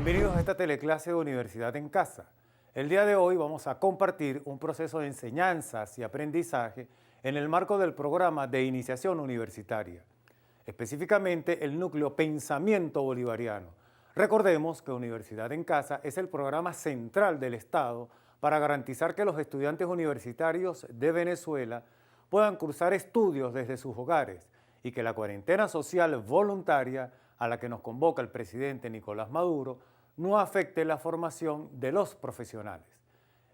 Bienvenidos a esta teleclase de Universidad en Casa. El día de hoy vamos a compartir un proceso de enseñanzas y aprendizaje en el marco del programa de iniciación universitaria, específicamente el núcleo Pensamiento Bolivariano. Recordemos que Universidad en Casa es el programa central del Estado para garantizar que los estudiantes universitarios de Venezuela puedan cursar estudios desde sus hogares y que la cuarentena social voluntaria a la que nos convoca el presidente Nicolás Maduro no afecte la formación de los profesionales.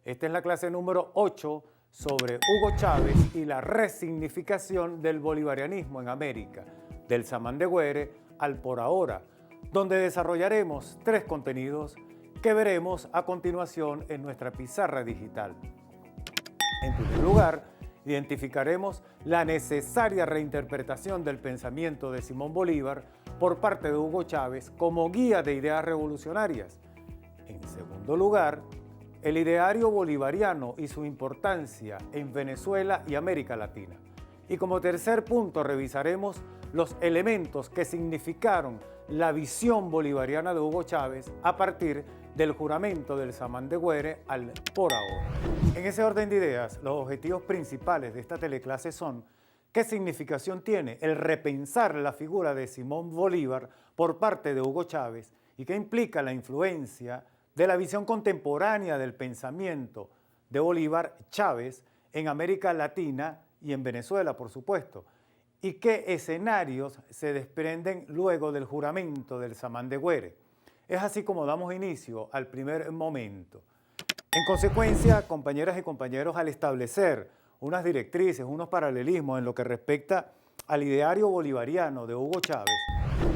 Esta es la clase número 8 sobre Hugo Chávez y la resignificación del bolivarianismo en América, del Samán de Güere al por ahora, donde desarrollaremos 3 contenidos que veremos a continuación en nuestra pizarra digital. En primer lugar, identificaremos la necesaria reinterpretación del pensamiento de Simón Bolívar por parte de Hugo Chávez como guía de ideas revolucionarias. En segundo lugar, el ideario bolivariano y su importancia en Venezuela y América Latina. Y como tercer punto revisaremos los elementos que significaron la visión bolivariana de Hugo Chávez a partir del juramento del Samán de Güere al por ahora. En ese orden de ideas, los objetivos principales de esta teleclase son: ¿qué significación tiene el repensar la figura de Simón Bolívar por parte de Hugo Chávez? ¿Y qué implica la influencia de la visión contemporánea del pensamiento de Bolívar Chávez en América Latina y en Venezuela, por supuesto? ¿Y qué escenarios se desprenden luego del juramento del Samán de Güere? Es así como damos inicio al primer momento. En consecuencia, compañeras y compañeros, al establecer unas directrices, unos paralelismos en lo que respecta al ideario bolivariano de Hugo Chávez,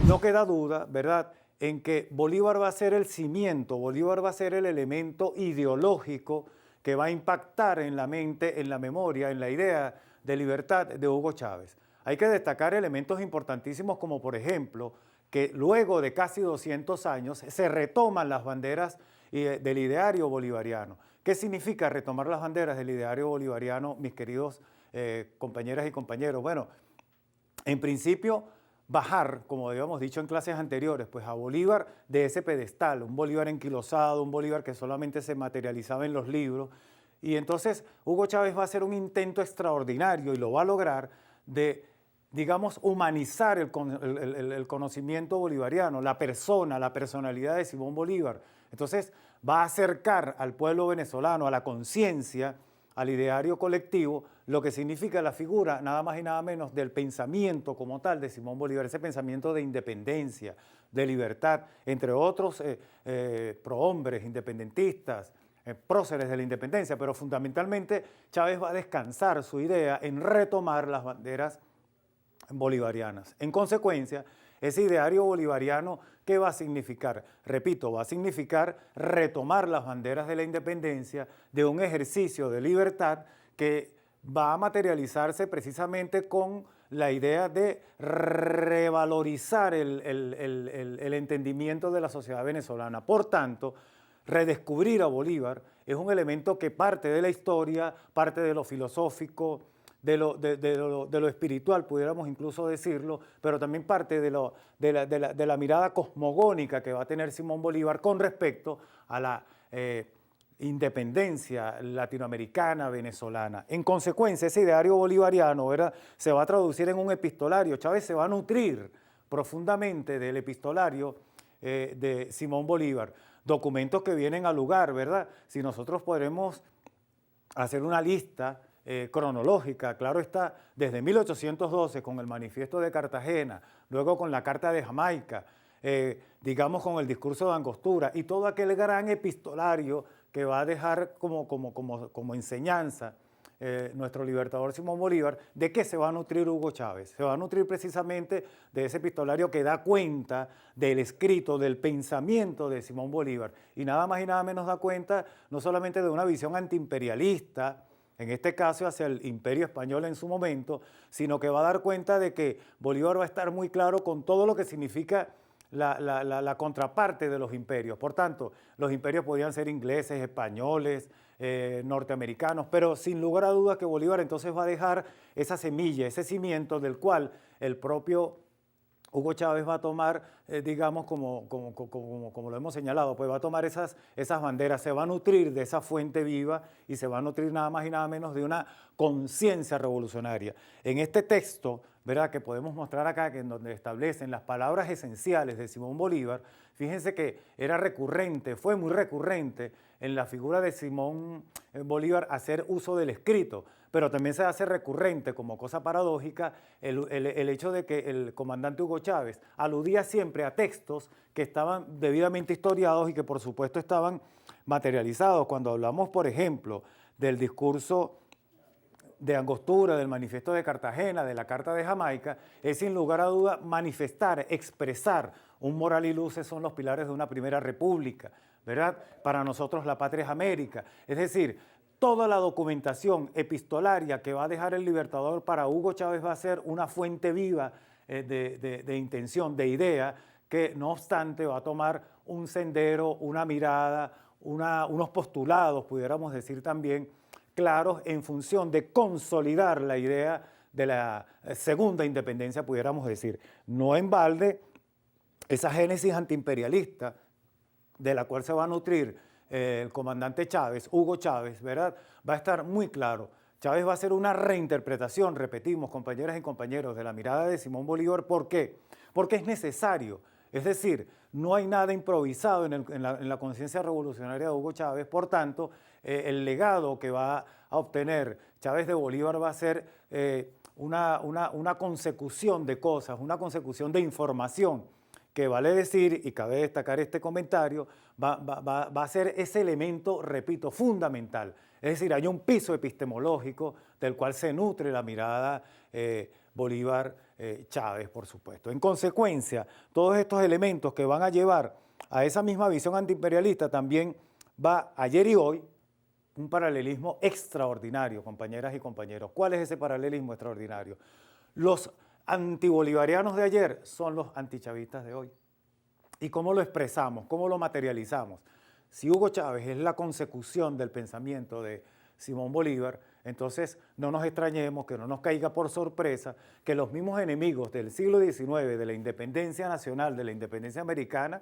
no queda duda, ¿verdad?, en que Bolívar va a ser el cimiento, Bolívar va a ser el elemento ideológico que va a impactar en la mente, en la memoria, en la idea de libertad de Hugo Chávez. Hay que destacar elementos importantísimos como, por ejemplo, que luego de casi 200 años se retoman las banderas del ideario bolivariano. ¿Qué significa retomar las banderas del ideario bolivariano, mis queridos compañeras y compañeros? Bueno, en principio, bajar, como habíamos dicho en clases anteriores, pues a Bolívar de ese pedestal, un Bolívar enquilosado, un Bolívar que solamente se materializaba en los libros. Y entonces Hugo Chávez va a hacer un intento extraordinario y lo va a lograr de, digamos, humanizar el conocimiento bolivariano, la persona, la personalidad de Simón Bolívar. Entonces va a acercar al pueblo venezolano, a la conciencia, al ideario colectivo, lo que significa la figura, nada más y nada menos, del pensamiento como tal de Simón Bolívar, ese pensamiento de independencia, de libertad, entre otros prohombres, independentistas, próceres de la independencia, pero fundamentalmente Chávez va a descansar su idea en retomar las banderas bolivarianas. En consecuencia, ese ideario bolivariano, ¿qué va a significar? Repito, va a significar retomar las banderas de la independencia, de un ejercicio de libertad que va a materializarse precisamente con la idea de revalorizar el entendimiento de la sociedad venezolana. Por tanto, redescubrir a Bolívar es un elemento que parte de la historia, parte de lo filosófico, de lo espiritual, pudiéramos incluso decirlo, pero también parte de la mirada cosmogónica que va a tener Simón Bolívar con respecto a la independencia latinoamericana, venezolana. En consecuencia, ese ideario bolivariano, ¿verdad?, se va a traducir en un epistolario. Chávez se va a nutrir profundamente del epistolario de Simón Bolívar. Documentos que vienen al lugar, ¿verdad? Si nosotros podremos hacer una lista cronológica, claro está, desde 1812 con el Manifiesto de Cartagena, luego con la Carta de Jamaica, digamos con el discurso de Angostura y todo aquel gran epistolario que va a dejar como enseñanza nuestro libertador Simón Bolívar. ¿De qué se va a nutrir Hugo Chávez? Se va a nutrir precisamente de ese epistolario que da cuenta del escrito, del pensamiento de Simón Bolívar, y nada más y nada menos da cuenta no solamente de una visión antiimperialista, en este caso hacia el imperio español en su momento, sino que va a dar cuenta de que Bolívar va a estar muy claro con todo lo que significa la contraparte de los imperios. Por tanto, los imperios podían ser ingleses, españoles, norteamericanos, pero sin lugar a dudas que Bolívar entonces va a dejar esa semilla, ese cimiento del cual el propio Hugo Chávez va a tomar, digamos, como lo hemos señalado, pues va a tomar esas banderas, se va a nutrir de esa fuente viva y se va a nutrir nada más y nada menos de una conciencia revolucionaria. En este texto, ¿verdad?, que podemos mostrar acá, que en donde establecen las palabras esenciales de Simón Bolívar, fíjense que era recurrente, fue muy recurrente en la figura de Simón Bolívar hacer uso del escrito, pero también se hace recurrente como cosa paradójica el hecho de que el comandante Hugo Chávez aludía siempre a textos que estaban debidamente historiados y que por supuesto estaban materializados. Cuando hablamos, por ejemplo, del discurso de Angostura, del Manifiesto de Cartagena, de la Carta de Jamaica, es sin lugar a duda manifestar, expresar un moral y luces son los pilares de una primera república, ¿verdad? Para nosotros la patria es América. Es decir, toda la documentación epistolaria que va a dejar el Libertador para Hugo Chávez va a ser una fuente viva de intención, de idea, que no obstante va a tomar un sendero, una mirada, unos postulados, pudiéramos decir también, claros en función de consolidar la idea de la segunda independencia, pudiéramos decir. No en balde esa génesis antiimperialista de la cual se va a nutrir el comandante Chávez, Hugo Chávez, ¿verdad?, va a estar muy claro. Chávez va a hacer una reinterpretación, repetimos, compañeras y compañeros, de la mirada de Simón Bolívar. ¿Por qué? Porque es necesario. Es decir, no hay nada improvisado en la conciencia revolucionaria de Hugo Chávez. Por tanto, el legado que va a obtener Chávez de Bolívar va a ser una consecución de cosas, una consecución de información, que vale decir, y cabe destacar este comentario, va a ser ese elemento, repito, fundamental. Es decir, hay un piso epistemológico del cual se nutre la mirada Bolívar-Chávez, por supuesto. En consecuencia, todos estos elementos que van a llevar a esa misma visión antiimperialista también va, ayer y hoy, un paralelismo extraordinario, compañeras y compañeros. ¿Cuál es ese paralelismo extraordinario? Los antibolivarianos de ayer son los antichavistas de hoy. ¿Y cómo lo expresamos? ¿Cómo lo materializamos? Si Hugo Chávez es la consecución del pensamiento de Simón Bolívar, entonces no nos extrañemos, que no nos caiga por sorpresa que los mismos enemigos del siglo XIX, de la independencia nacional, de la independencia americana,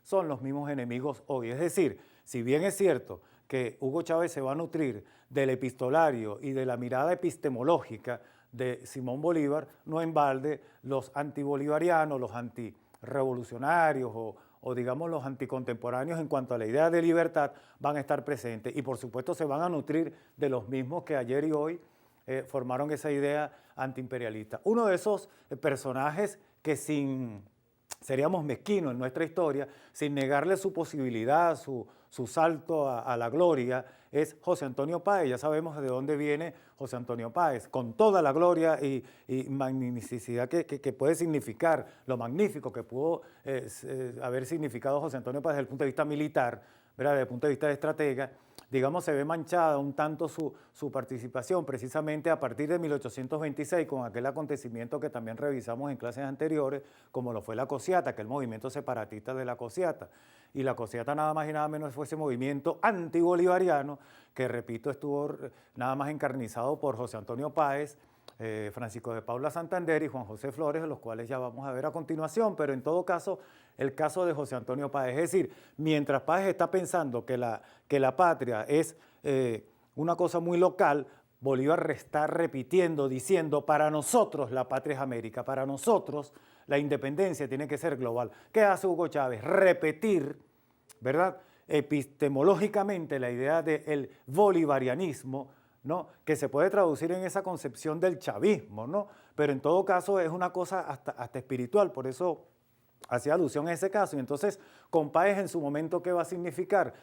son los mismos enemigos hoy. Es decir, si bien es cierto que Hugo Chávez se va a nutrir del epistolario y de la mirada epistemológica de Simón Bolívar, no en balde los antibolivarianos, los antirevolucionarios o digamos los anticontemporáneos en cuanto a la idea de libertad van a estar presentes y por supuesto se van a nutrir de los mismos que ayer y hoy formaron esa idea antiimperialista. Uno de esos personajes que seríamos mezquinos en nuestra historia, sin negarle su posibilidad, su salto a la gloria, es José Antonio Páez. Ya sabemos de dónde viene José Antonio Páez, con toda la gloria y magnificidad que puede significar, lo magnífico que pudo haber significado José Antonio Páez desde el punto de vista militar, ¿verdad?, desde el punto de vista de estratega. Digamos, se ve manchada un tanto su participación precisamente a partir de 1826 con aquel acontecimiento que también revisamos en clases anteriores, como lo fue la Cociata, que es el movimiento separatista de la Cociata. Y la Cociata nada más y nada menos fue ese movimiento antibolivariano que, repito, estuvo nada más encarnizado por José Antonio Páez, Francisco de Paula Santander y Juan José Flores, los cuales ya vamos a ver a continuación, pero en todo caso, el caso de José Antonio Páez. Es decir, mientras Páez está pensando que la patria es una cosa muy local, Bolívar está repitiendo, diciendo, para nosotros la patria es América, para nosotros la independencia tiene que ser global. ¿Qué hace Hugo Chávez? Repetir, ¿verdad?, epistemológicamente la idea del bolivarianismo, ¿no?, que se puede traducir en esa concepción del chavismo, ¿no?, pero en todo caso es una cosa hasta espiritual, por eso hacía alusión a ese caso. Y entonces, con Páez en su momento, ¿qué va a significar?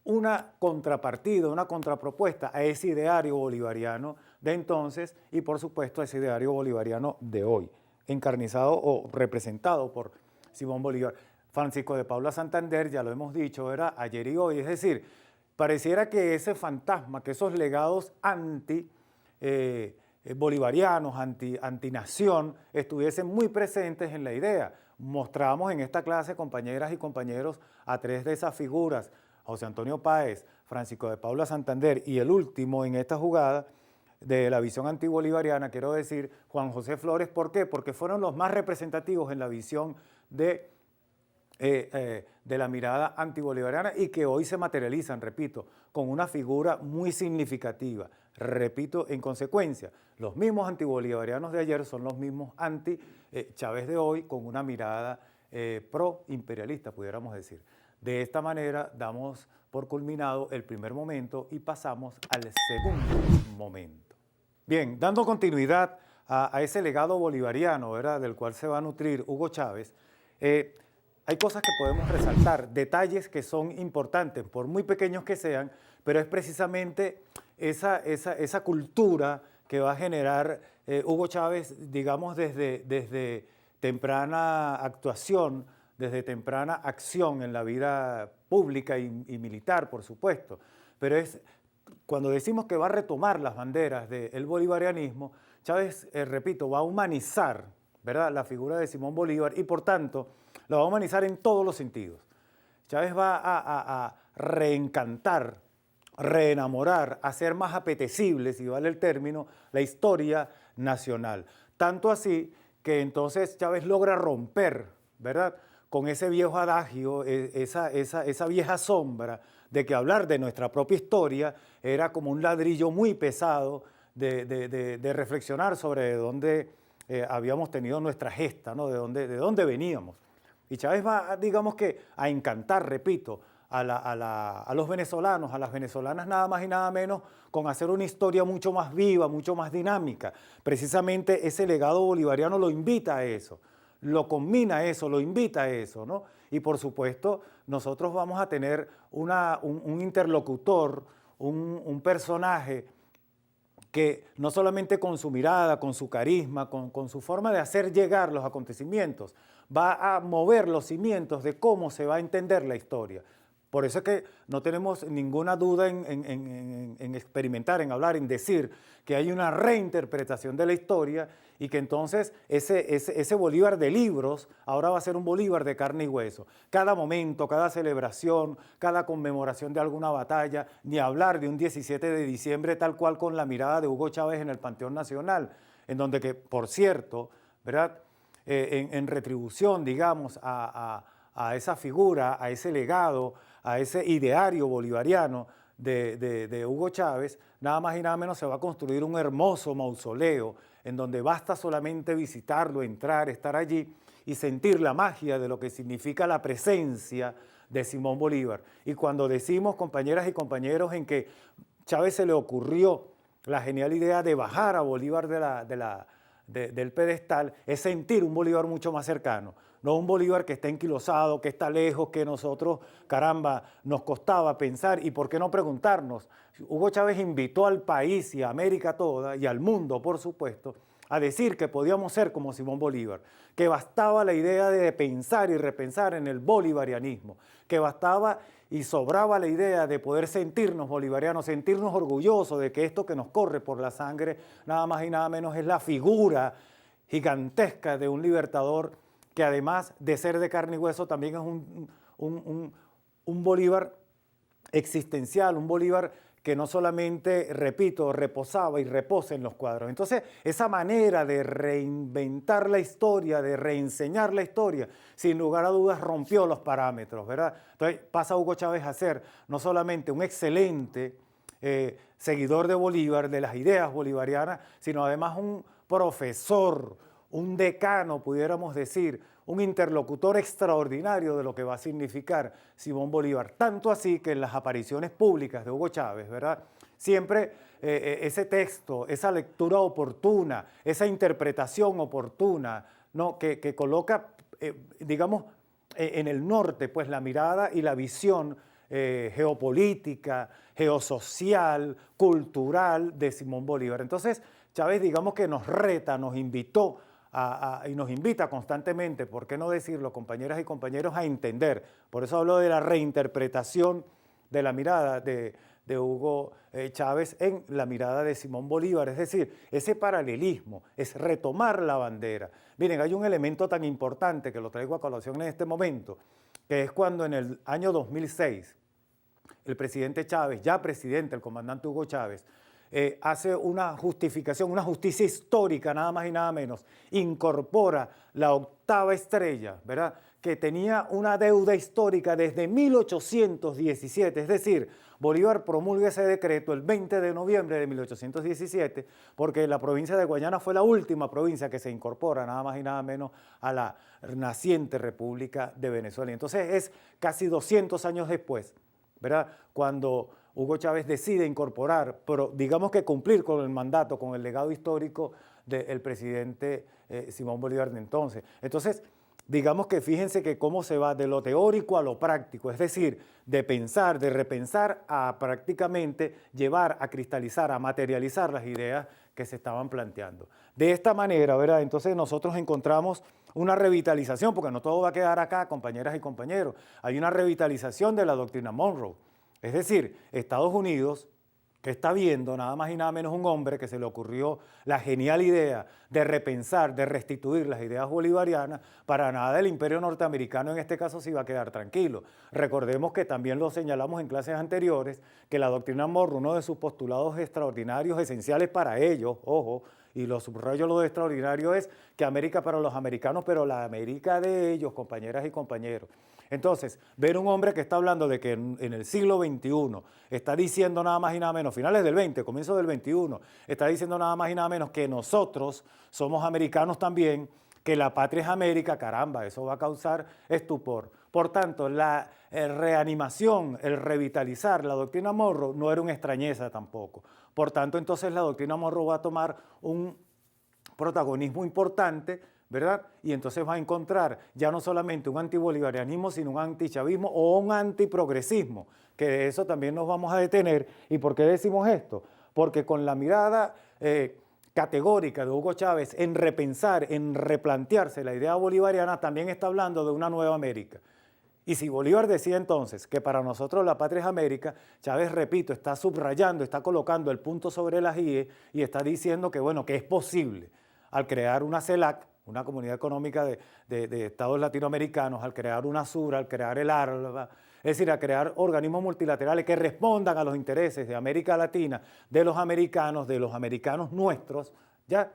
Una contrapartida, una contrapropuesta a ese ideario bolivariano de entonces y, por supuesto, a ese ideario bolivariano de hoy, encarnizado o representado por Simón Bolívar. Francisco de Paula Santander, ya lo hemos dicho, era ayer y hoy. Es decir, pareciera que ese fantasma, que esos legados bolivarianos, antinación, estuviesen muy presentes en la idea. Mostramos en esta clase, compañeras y compañeros, a tres de esas figuras, José Antonio Páez, Francisco de Paula Santander y el último en esta jugada, de la visión antibolivariana, quiero decir Juan José Flores. ¿Por qué? Porque fueron los más representativos en la visión de la mirada antibolivariana y que hoy se materializan, repito, con una figura muy significativa. Repito, en consecuencia, los mismos antibolivarianos de ayer son los mismos anti-Chávez de hoy, con una mirada pro-imperialista, pudiéramos decir. De esta manera damos por culminado el primer momento y pasamos al segundo momento. Bien, dando continuidad a ese legado bolivariano, ¿verdad?, del cual se va a nutrir Hugo Chávez, hay cosas que podemos resaltar, detalles que son importantes, por muy pequeños que sean, pero es precisamente esa cultura que va a generar Hugo Chávez, digamos, desde temprana actuación, desde temprana acción en la vida pública y militar, por supuesto. Pero cuando decimos que va a retomar las banderas del bolivarianismo, Chávez, repito, va a humanizar, ¿verdad?, la figura de Simón Bolívar y, por tanto, la va a humanizar en todos los sentidos. Chávez va a reencantar, reenamorar, hacer más apetecible, si vale el término, la historia nacional. Tanto así que entonces Chávez logra romper, ¿verdad?, con ese viejo adagio, esa vieja sombra de que hablar de nuestra propia historia era como un ladrillo muy pesado de reflexionar sobre de dónde habíamos tenido nuestra gesta, ¿no?, de dónde veníamos. Y Chávez va, digamos que, a encantar, repito, a los venezolanos, a las venezolanas, nada más y nada menos, con hacer una historia mucho más viva, mucho más dinámica. Precisamente ese legado bolivariano lo invita a eso, lo combina a eso, lo invita a eso, ¿no? Y por supuesto, nosotros vamos a tener un interlocutor, un personaje que no solamente con su mirada, con su carisma, con su forma de hacer llegar los acontecimientos, va a mover los cimientos de cómo se va a entender la historia. Por eso es que no tenemos ninguna duda en experimentar, en hablar, en decir que hay una reinterpretación de la historia y que entonces ese Bolívar de libros ahora va a ser un Bolívar de carne y hueso. Cada momento, cada celebración, cada conmemoración de alguna batalla, ni hablar de un 17 de diciembre tal cual con la mirada de Hugo Chávez en el Panteón Nacional, en donde que, por cierto, ¿verdad?, en retribución, digamos, a esa figura, a ese legado, a ese ideario bolivariano de Hugo Chávez, nada más y nada menos se va a construir un hermoso mausoleo en donde basta solamente visitarlo, entrar, estar allí y sentir la magia de lo que significa la presencia de Simón Bolívar. Y cuando decimos, compañeras y compañeros, en que Chávez se le ocurrió la genial idea de bajar a Bolívar del pedestal, es sentir un Bolívar mucho más cercano. No un Bolívar que está enquilosado, que está lejos, que nosotros, caramba, nos costaba pensar. Y por qué no preguntarnos. Hugo Chávez invitó al país y a América toda, y al mundo, por supuesto, a decir que podíamos ser como Simón Bolívar, que bastaba la idea de pensar y repensar en el bolivarianismo, que bastaba y sobraba la idea de poder sentirnos bolivarianos, sentirnos orgullosos de que esto que nos corre por la sangre, nada más y nada menos, es la figura gigantesca de un libertador que, además de ser de carne y hueso, también es un Bolívar existencial, un Bolívar que no solamente, repito, reposaba y reposa en los cuadros. Entonces, esa manera de reinventar la historia, de reenseñar la historia, sin lugar a dudas rompió los parámetros, ¿verdad? Entonces, pasa Hugo Chávez a ser no solamente un excelente seguidor de Bolívar, de las ideas bolivarianas, sino además un profesor, un decano, pudiéramos decir, un interlocutor extraordinario de lo que va a significar Simón Bolívar. Tanto así que en las apariciones públicas de Hugo Chávez, ¿verdad?, siempre ese texto, esa lectura oportuna, esa interpretación oportuna, ¿no?, que coloca, digamos, en el norte, pues, la mirada y la visión geopolítica, geosocial, cultural de Simón Bolívar. Entonces, Chávez, digamos que nos reta, nos invitó y nos invita constantemente, ¿por qué no decirlo, compañeras y compañeros, a entender? Por eso hablo de la reinterpretación de la mirada de Hugo Chávez en la mirada de Simón Bolívar, es decir, ese paralelismo, es retomar la bandera. Miren, hay un elemento tan importante que lo traigo a colación en este momento, que es cuando en el año 2006, el presidente Chávez, ya presidente, el comandante Hugo Chávez, hace una justificación, una justicia histórica, nada más y nada menos, incorpora la octava estrella, ¿verdad?, que tenía una deuda histórica desde 1817, es decir, Bolívar promulga ese decreto el 20 de noviembre de 1817, porque la provincia de Guayana fue la última provincia que se incorpora, nada más y nada menos, a la naciente República de Venezuela. Entonces es casi 200 años después, ¿verdad?, cuando Hugo Chávez decide incorporar, pero digamos que cumplir con el mandato, con el legado histórico del presidente Simón Bolívar de entonces. Entonces, digamos que fíjense que cómo se va de lo teórico a lo práctico, es decir, de pensar, de repensar a prácticamente llevar a cristalizar, a materializar las ideas que se estaban planteando. De esta manera, ¿verdad?, entonces nosotros encontramos una revitalización, porque no todo va a quedar acá, compañeras y compañeros, hay una revitalización de la doctrina Monroe. Es decir, Estados Unidos, que está viendo nada más y nada menos un hombre que se le ocurrió la genial idea de repensar, de restituir las ideas bolivarianas, para nada el imperio norteamericano en este caso se iba a quedar tranquilo. Recordemos que también lo señalamos en clases anteriores, que la doctrina Monroe, uno de sus postulados extraordinarios, esenciales para ellos, ojo, y lo subrayo lo de extraordinario es que América para los americanos, pero la América de ellos, compañeras y compañeros. Entonces, ver un hombre que está hablando de que en el siglo XXI está diciendo nada más y nada menos, finales del XX, comienzo del XXI, está diciendo nada más y nada menos que nosotros somos americanos también, que la patria es América, caramba, eso va a causar estupor. Por tanto, la reanimación, el revitalizar la doctrina Monroe no era una extrañeza tampoco. Por tanto, entonces la doctrina Monroe va a tomar un protagonismo importante, ¿verdad? Y entonces va a encontrar ya no solamente un antibolivarianismo, sino un antichavismo o un antiprogresismo, que de eso también nos vamos a detener. ¿Y por qué decimos esto? Porque con la mirada categórica de Hugo Chávez en repensar, en replantearse la idea bolivariana, también está hablando de una nueva América. Y si Bolívar decía entonces que para nosotros la patria es América, Chávez, repito, está subrayando, está colocando el punto sobre las IE y está diciendo que, bueno, que es posible al crear una CELAC, una comunidad económica de estados latinoamericanos, al crear una SUR, al crear el ARLA, es decir, a crear organismos multilaterales que respondan a los intereses de América Latina, de los americanos nuestros, ya.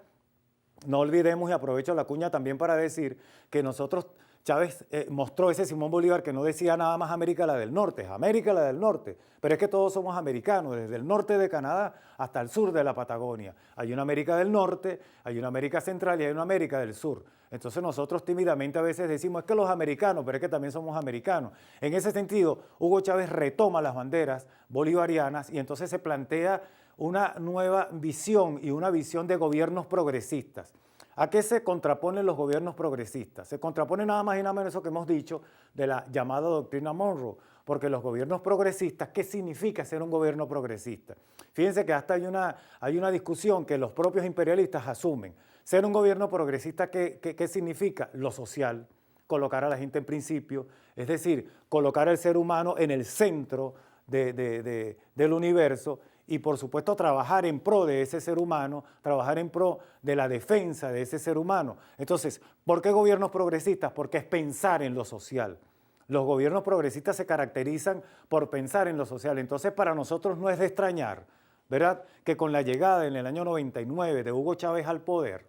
No olvidemos, y aprovecho la cuña también para decir que nosotros, Chávez mostró ese Simón Bolívar que no decía nada más América la del Norte, es América la del Norte, pero es que todos somos americanos, desde el norte de Canadá hasta el sur de la Patagonia. Hay una América del Norte, hay una América Central y hay una América del Sur. Entonces nosotros tímidamente a veces decimos, es que los americanos, pero es que también somos americanos. En ese sentido, Hugo Chávez retoma las banderas bolivarianas y entonces se plantea una nueva visión y una visión de gobiernos progresistas. ¿A qué se contraponen los gobiernos progresistas? Se contrapone nada más y nada menos eso que hemos dicho de la llamada doctrina Monroe, porque los gobiernos progresistas, ¿qué significa ser un gobierno progresista? Fíjense que hasta hay una discusión que los propios imperialistas asumen. Ser un gobierno progresista, ¿qué significa? Lo social, colocar a la gente en principio, es decir, colocar al ser humano en el centro del universo, y por supuesto trabajar en pro de ese ser humano, trabajar en pro de la defensa de ese ser humano. Entonces, ¿por qué gobiernos progresistas? Porque es pensar en lo social. Los gobiernos progresistas se caracterizan por pensar en lo social. Entonces, para nosotros no es de extrañar, ¿verdad?, que con la llegada en el año 99 de Hugo Chávez al poder,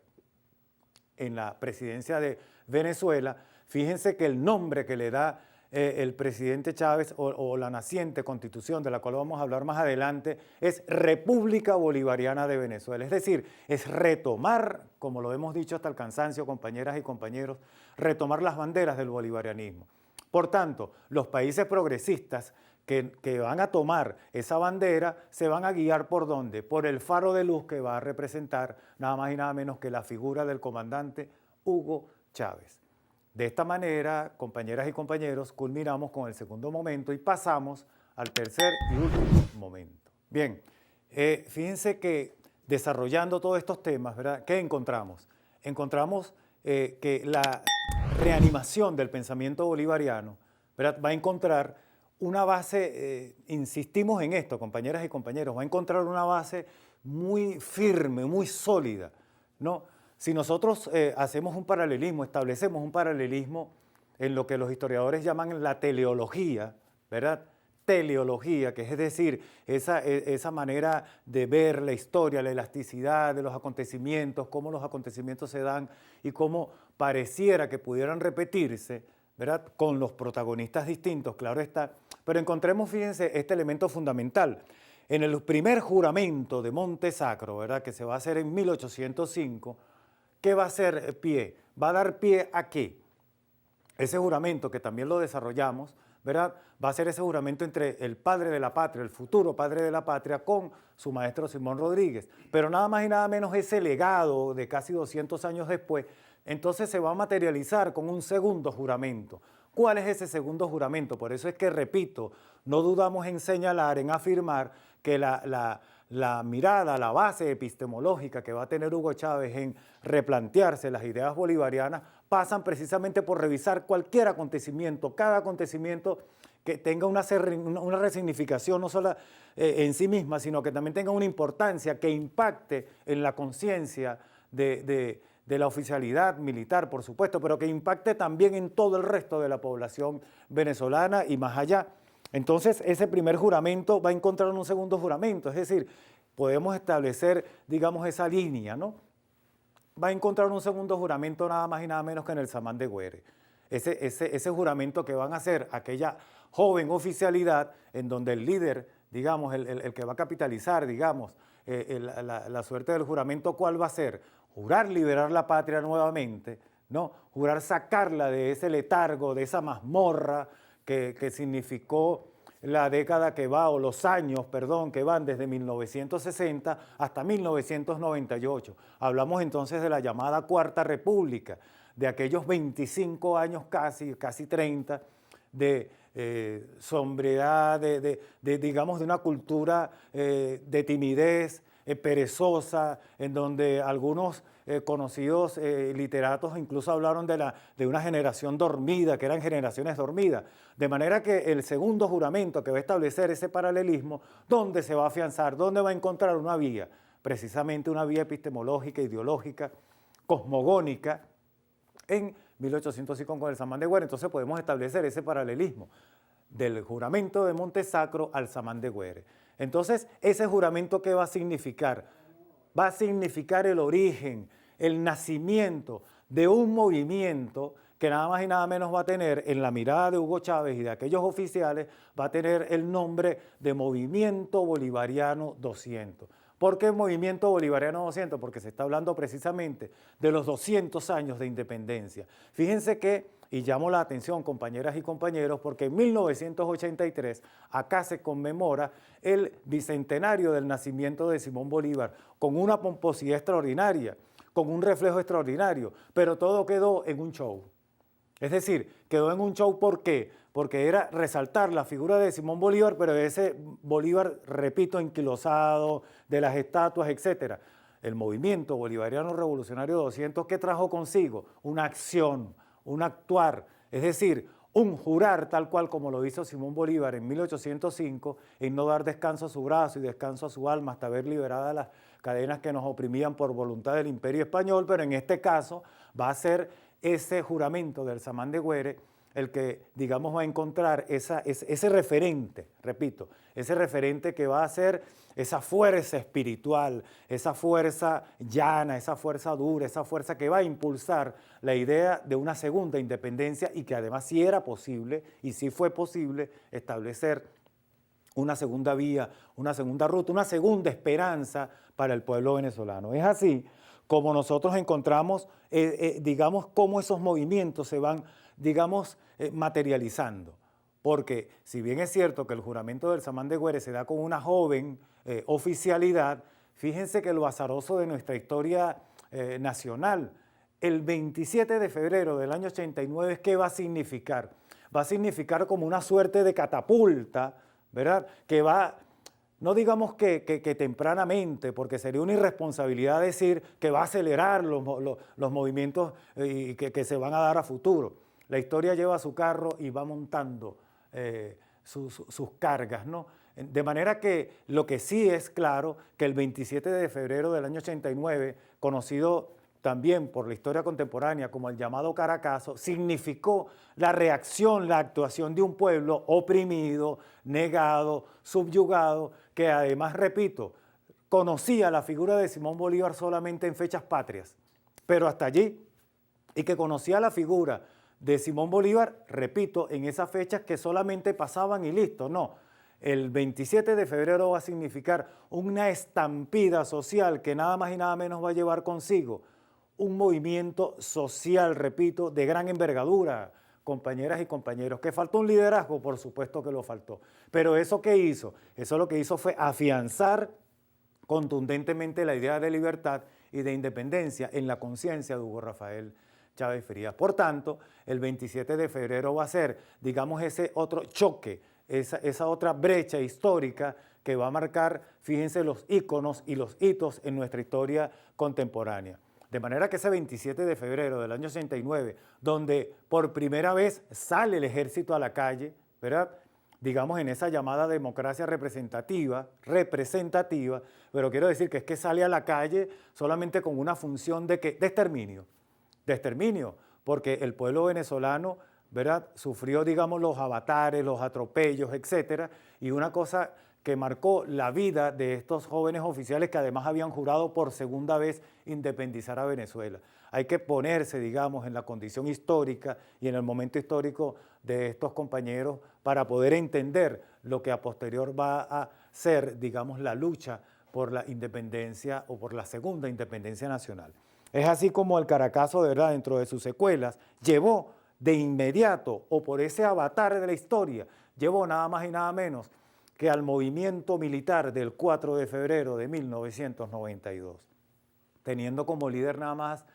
en la presidencia de Venezuela, fíjense que el nombre que le da el presidente Chávez o la naciente constitución, de la cual vamos a hablar más adelante, es República Bolivariana de Venezuela. Es decir, es retomar, como lo hemos dicho hasta el cansancio, compañeras y compañeros, retomar las banderas del bolivarianismo. Por tanto, los países progresistas que van a tomar esa bandera se van a guiar ¿por dónde? Por el faro de luz que va a representar nada más y nada menos que la figura del comandante Hugo Chávez. De esta manera, compañeras y compañeros, culminamos con el segundo momento y pasamos al tercer y último momento. Bien, fíjense que desarrollando todos estos temas, ¿verdad?, ¿qué encontramos? Encontramos que la reanimación del pensamiento bolivariano, ¿verdad?, va a encontrar una base, insistimos en esto, compañeras y compañeros, va a encontrar una base muy firme, muy sólida, ¿no? Si nosotros hacemos un paralelismo, establecemos un paralelismo en lo que los historiadores llaman la teleología, ¿verdad?, teleología, que es decir, esa manera de ver la historia, la elasticidad de los acontecimientos, cómo los acontecimientos se dan y cómo pareciera que pudieran repetirse, ¿verdad? Con los protagonistas distintos, claro está. Pero encontremos, fíjense, este elemento fundamental. En el primer juramento de Monte Sacro, ¿verdad?, que se va a hacer en 1805, ¿qué va a hacer pie? ¿Va a dar pie a qué? Ese juramento, que también lo desarrollamos, ¿verdad?, va a ser ese juramento entre el padre de la patria, el futuro padre de la patria, con su maestro Simón Rodríguez. Pero nada más y nada menos ese legado de casi 200 años después, entonces se va a materializar con un segundo juramento. ¿Cuál es ese segundo juramento? Por eso es que, repito, no dudamos en señalar, en afirmar que la mirada, la base epistemológica que va a tener Hugo Chávez en replantearse las ideas bolivarianas pasan precisamente por revisar cualquier acontecimiento, cada acontecimiento que tenga una resignificación no solo en sí misma, sino que también tenga una importancia que impacte en la conciencia de la oficialidad militar, por supuesto, pero que impacte también en todo el resto de la población venezolana y más allá. Entonces, ese primer juramento va a encontrar un segundo juramento, es decir, podemos establecer, digamos, esa línea, ¿no? Va a encontrar un segundo juramento nada más y nada menos que en el Samán de Güeres. Ese juramento que van a hacer aquella joven oficialidad en donde el líder, digamos, el que va a capitalizar, digamos, la suerte del juramento, ¿cuál va a ser? Jurar liberar la patria nuevamente, ¿no? Jurar sacarla de ese letargo, de esa mazmorra que significó la década que va, o los años, perdón, que van desde 1960 hasta 1998. Hablamos entonces de la llamada Cuarta República, de aquellos 25 años casi 30, de sombredad, digamos, de una cultura de timidez, perezosa, en donde algunos conocidos literatos incluso hablaron de una generación dormida, que eran generaciones dormidas. De manera que el segundo juramento que va a establecer ese paralelismo, ¿dónde se va a afianzar? ¿Dónde va a encontrar una vía? Precisamente una vía epistemológica, ideológica, cosmogónica, en 1805 con el Samán de Güeres. Entonces podemos establecer ese paralelismo del juramento de Monte Sacro al Samán de Güeres. Entonces, ese juramento, ¿qué va a significar? Va a significar el origen, el nacimiento de un movimiento que nada más y nada menos va a tener, en la mirada de Hugo Chávez y de aquellos oficiales, va a tener el nombre de Movimiento Bolivariano 200. ¿Por qué Movimiento Bolivariano 200? Porque se está hablando precisamente de los 200 años de independencia. Fíjense que, y llamo la atención, compañeras y compañeros, porque en 1983 acá se conmemora el bicentenario del nacimiento de Simón Bolívar, con una pomposidad extraordinaria, con un reflejo extraordinario, pero todo quedó en un show. Es decir, quedó en un show, ¿por qué? Porque era resaltar la figura de Simón Bolívar, pero de ese Bolívar, repito, enquilosado, de las estatuas, etc. El movimiento bolivariano revolucionario 200, ¿qué trajo consigo? Una acción, un actuar, es decir, un jurar tal cual como lo hizo Simón Bolívar en 1805, en no dar descanso a su brazo y descanso a su alma hasta ver liberadas las cadenas que nos oprimían por voluntad del Imperio Español, pero en este caso va a ser ese juramento del Samán de Güeres el que, digamos, va a encontrar ese referente, repito, ese referente que va a ser esa fuerza espiritual, esa fuerza llana, esa fuerza dura, esa fuerza que va a impulsar la idea de una segunda independencia y que además sí era posible y sí fue posible establecer una segunda vía, una segunda ruta, una segunda esperanza para el pueblo venezolano. Es así como nosotros encontramos, digamos, cómo esos movimientos se van, digamos, materializando. Porque si bien es cierto que el juramento del Samán de Güeres se da con una joven oficialidad, fíjense que lo azaroso de nuestra historia nacional, el 27 de febrero del año 89, ¿qué va a significar? Va a significar como una suerte de catapulta, ¿verdad? Que va, no digamos que tempranamente, porque sería una irresponsabilidad decir que va a acelerar los movimientos y que se van a dar a futuro. La historia lleva su carro y va montando sus cargas, ¿no? De manera que lo que sí es claro, que el 27 de febrero del año 89, conocido también por la historia contemporánea como el llamado Caracazo, significó la reacción, la actuación de un pueblo oprimido, negado, subyugado, que además, repito, conocía la figura de Simón Bolívar solamente en fechas patrias, pero hasta allí, y que conocía la figura de Simón Bolívar, repito, en esas fechas que solamente pasaban y listo, no. El 27 de febrero va a significar una estampida social que nada más y nada menos va a llevar consigo un movimiento social, repito, de gran envergadura, compañeras y compañeros. ¿Que faltó un liderazgo? Por supuesto que lo faltó. Pero ¿eso qué hizo? Eso lo que hizo fue afianzar contundentemente la idea de libertad y de independencia en la conciencia de Hugo Rafael Chávez Frías. Por tanto, el 27 de febrero va a ser, digamos, ese otro choque, esa otra brecha histórica que va a marcar, fíjense, los íconos y los hitos en nuestra historia contemporánea. De manera que ese 27 de febrero del año 89, donde por primera vez sale el ejército a la calle, ¿verdad?, digamos, en esa llamada democracia representativa, pero quiero decir que es que sale a la calle solamente con una función de ¿qué? De exterminio, porque el pueblo venezolano, ¿verdad?, sufrió, digamos, los avatares, los atropellos, etcétera, y una cosa que marcó la vida de estos jóvenes oficiales que además habían jurado por segunda vez independizar a Venezuela. Hay que ponerse, digamos, en la condición histórica y en el momento histórico de estos compañeros para poder entender lo que a posterior va a ser, digamos, la lucha por la independencia o por la segunda independencia nacional. Es así como el Caracazo, de verdad, dentro de sus secuelas, llevó de inmediato, o por ese avatar de la historia, llevó nada más y nada menos que al movimiento militar del 4 de febrero de 1992, teniendo como líder nada más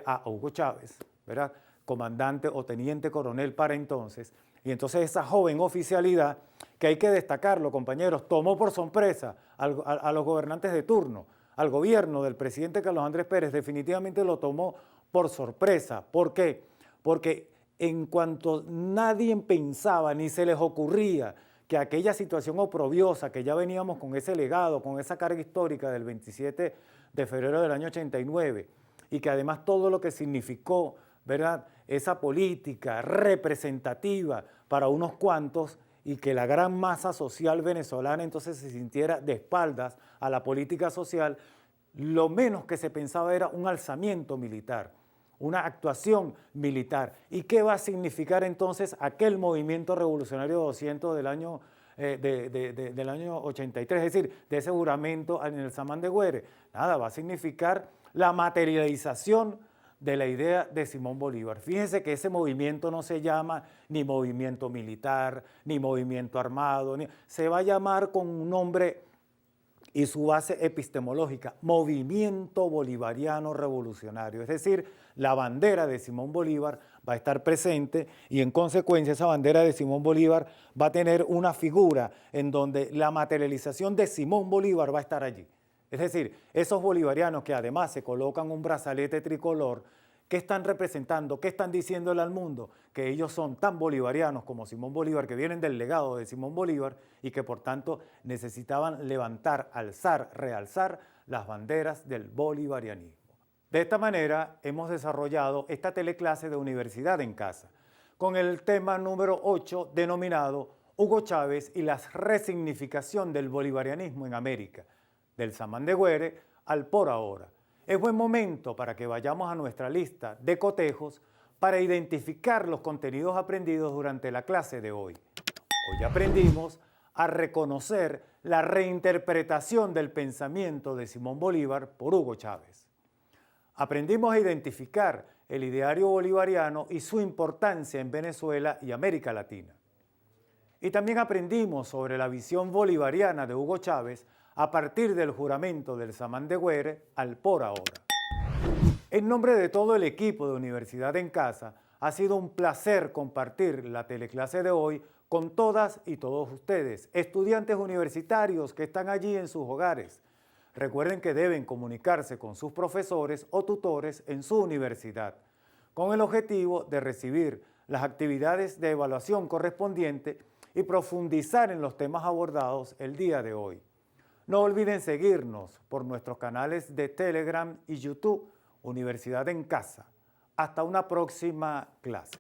a Hugo Chávez, ¿verdad?, comandante o teniente coronel para entonces, y entonces esa joven oficialidad, que hay que destacarlo, compañeros, tomó por sorpresa a los gobernantes de turno, al gobierno del presidente Carlos Andrés Pérez, definitivamente lo tomó por sorpresa. ¿Por qué? Porque en cuanto nadie pensaba ni se les ocurría que aquella situación oprobiosa, que ya veníamos con ese legado, con esa carga histórica del 27 de febrero del año 89, y que además todo lo que significó, ¿verdad?, esa política representativa para unos cuantos y que la gran masa social venezolana entonces se sintiera de espaldas a la política social, lo menos que se pensaba era un alzamiento militar, una actuación militar. ¿Y qué va a significar entonces aquel movimiento revolucionario 200 del año, del año 83, es decir, de ese juramento en el Samán de Güere? Nada, va a significar la materialización de la idea de Simón Bolívar. Fíjense que ese movimiento no se llama ni movimiento militar, ni movimiento armado, se va a llamar con un nombre y su base epistemológica, Movimiento Bolivariano Revolucionario. Es decir, la bandera de Simón Bolívar va a estar presente y en consecuencia esa bandera de Simón Bolívar va a tener una figura en donde la materialización de Simón Bolívar va a estar allí. Es decir, esos bolivarianos que además se colocan un brazalete tricolor, ¿qué están representando? ¿Qué están diciéndole al mundo? Que ellos son tan bolivarianos como Simón Bolívar, que vienen del legado de Simón Bolívar y que por tanto necesitaban levantar, alzar, realzar las banderas del bolivarianismo. De esta manera hemos desarrollado esta teleclase de Universidad en Casa, con el tema número 8 denominado Hugo Chávez y la resignificación del bolivarianismo en América, del Samán de Güere al por ahora. Es buen momento para que vayamos a nuestra lista de cotejos para identificar los contenidos aprendidos durante la clase de hoy. Hoy aprendimos a reconocer la reinterpretación del pensamiento de Simón Bolívar por Hugo Chávez. Aprendimos a identificar el ideario bolivariano y su importancia en Venezuela y América Latina. Y también aprendimos sobre la visión bolivariana de Hugo Chávez a partir del juramento del Samán de Güere al por ahora. En nombre de todo el equipo de Universidad en Casa, ha sido un placer compartir la teleclase de hoy con todas y todos ustedes, estudiantes universitarios que están allí en sus hogares. Recuerden que deben comunicarse con sus profesores o tutores en su universidad, con el objetivo de recibir las actividades de evaluación correspondientes y profundizar en los temas abordados el día de hoy. No olviden seguirnos por nuestros canales de Telegram y YouTube, Universidad en Casa. Hasta una próxima clase.